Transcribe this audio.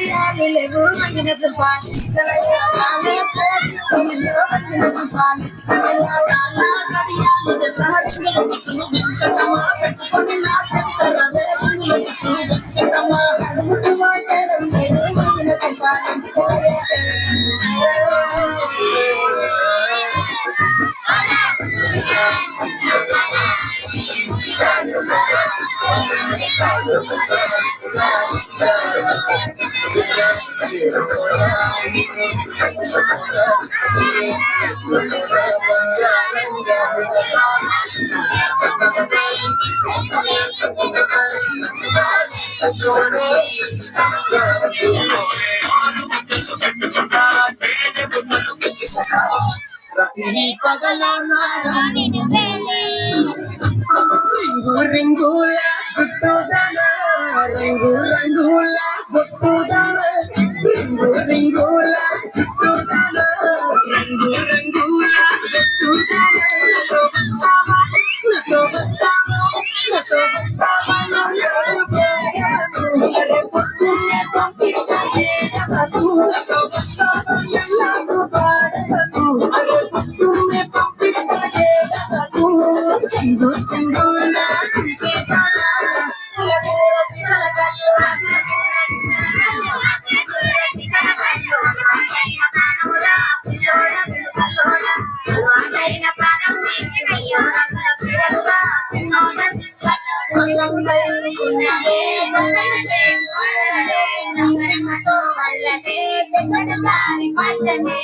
కడియాలు లేవు మంగిన చుపాలి కడియాలు మంగిన చుపాలి కడియాలు పెట్టుకొని నా చెత్తరా మంగిన చుపాలి రింగుల గుట్టుదల రింగు రంగుల గుట్టుదల రింగుల గుట్టుదల రింగు రంగుల పట్టనే